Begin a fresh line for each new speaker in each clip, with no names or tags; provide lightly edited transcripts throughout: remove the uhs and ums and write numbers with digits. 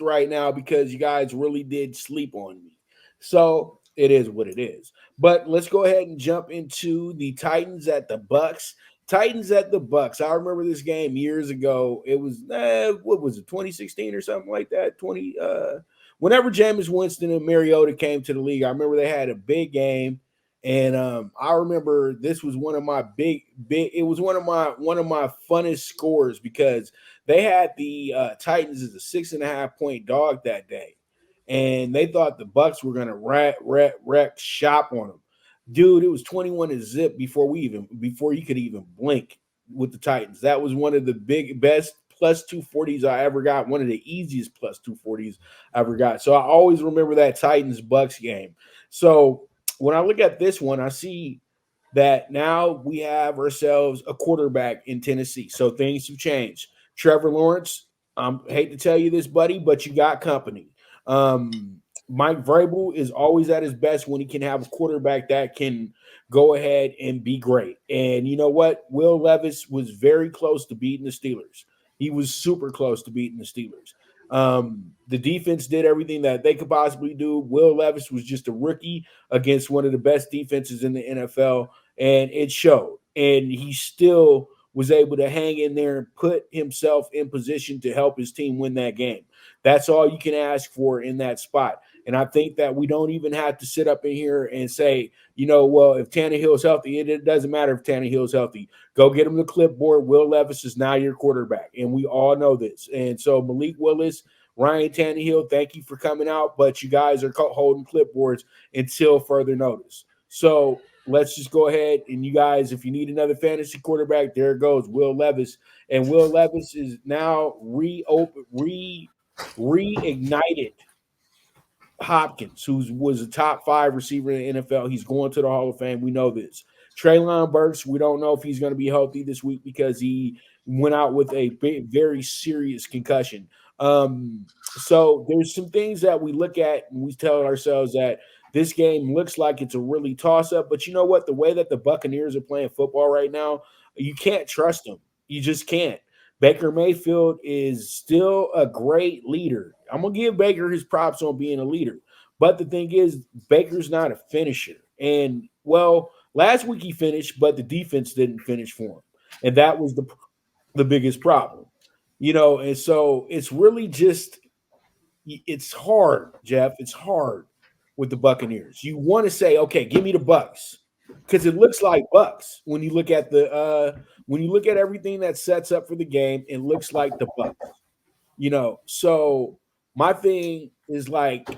right now because you guys really did sleep on me. So it is what it is. But let's go ahead and jump into the Titans at the Bucks. Titans at the Bucks. I remember this game years ago. It was what was it, 2016 or something like that? 20 whenever Jameis Winston and Mariota came to the league, I remember they had a big game. And I remember this was one of my big. It was one of my funnest scores because they had the Titans as a 6.5 point dog that day, and they thought the Bucks were going to wreck shop on them. Dude, it was 21-0 before you could even blink with the Titans. That was one of the best plus 240s I ever got. One of the easiest plus 240s I ever got. So I always remember that Titans Bucks game. So when I look at this one, I see that now we have ourselves a quarterback in Tennessee. So things have changed. Trevor Lawrence, I hate to tell you this, buddy, but you got company. Mike Vrabel is always at his best when he can have a quarterback that can go ahead and be great. And you know what? Will Levis was very close to beating the Steelers. He was super close to beating the Steelers. The defense did everything that they could possibly do. Will Levis was just a rookie against one of the best defenses in the NFL, and it showed. And he still was able to hang in there and put himself in position to help his team win that game. That's all you can ask for in that spot. And I think that we don't even have to sit up in here and say, well, if Tannehill's healthy, it doesn't matter if Tannehill's healthy. Go get him the clipboard. Will Levis is now your quarterback, and we all know this. And so Malik Willis, Ryan Tannehill, thank you for coming out, but you guys are holding clipboards until further notice. So let's just go ahead and you guys, if you need another fantasy quarterback, there it goes, Will Levis. And Will Levis is now reignited Hopkins, who was a top 5 receiver in the NFL. He's going to the Hall of Fame. We know this. Treylon Burks, we don't know if he's going to be healthy this week because he went out with a very serious concussion. So there's some things that we look at and we tell ourselves that this game looks like it's a really toss-up. But you know what? The way that the Buccaneers are playing football right now, you can't trust them. You just can't. Baker Mayfield is still a great leader. I'm going to give Baker his props on being a leader. But the thing is, Baker's not a finisher. And, well, last week he finished, but the defense didn't finish for him. And that was the biggest problem. And so it's really just – it's hard, Jeff. It's hard with the Buccaneers. You want to say, okay, give me the Bucks because it looks like Bucks when you look at everything that sets up for the game. It looks like the Bucks. So my thing is like,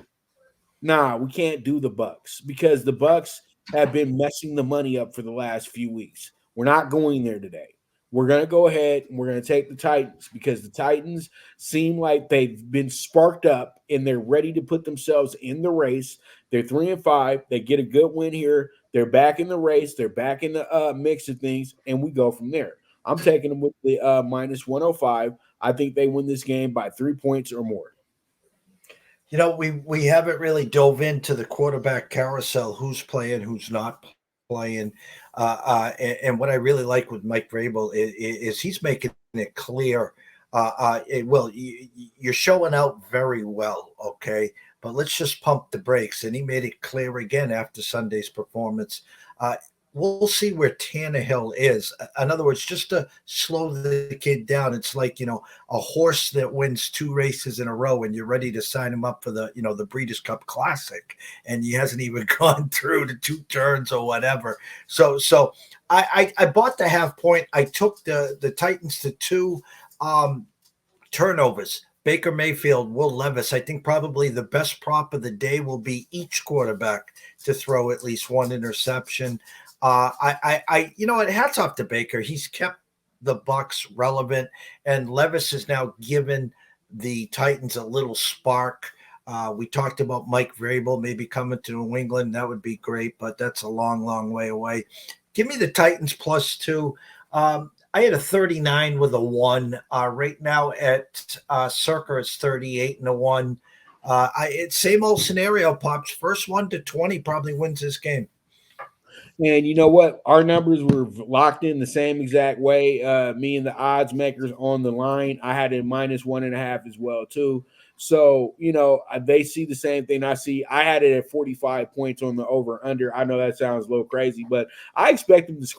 nah, we can't do the Bucks because the Bucks have been messing the money up for the last few weeks. We're not going there today. We're going to go ahead and we're going to take the Titans because the Titans seem like they've been sparked up and they're ready to put themselves in the race. They're 3-5. They get a good win here. They're back in the race. They're back in the mix of things, and we go from there. I'm taking them with the minus 105. I think they win this game by 3 points or more.
We haven't really dove into the quarterback carousel, who's playing, who's not playing. And what I really like with Mike Vrabel is he's making it clear. You're showing out very well, okay? But let's just pump the brakes. And he made it clear again after Sunday's performance. We'll see where Tannehill is. In other words, just to slow the kid down. It's like, a horse that wins 2 races in a row and you're ready to sign him up for the Breeders' Cup Classic. And he hasn't even gone through the 2 turns or whatever. So I bought the half point. I took the Titans to 2 turnovers. Baker Mayfield, Will Levis. I think probably the best prop of the day will be each quarterback to throw at least 1 interception. Hats off to Baker. He's kept the Bucks relevant, and Levis has now given the Titans a little spark. We talked about Mike Vrabel maybe coming to New England. That would be great, but that's a long, long way away. Give me the Titans plus 2. I had a 39 with a 1. Right now at Circa, it's 38 and a 1. It's same old scenario, Pops. First 1 to 20 probably wins this game.
And you know what? Our numbers were locked in the same exact way. Me and the odds makers on the line, I had a minus 1.5 as well, too. So, they see the same thing I see. I had it at 45 points on the over under. I know that sounds a little crazy, but I expect them to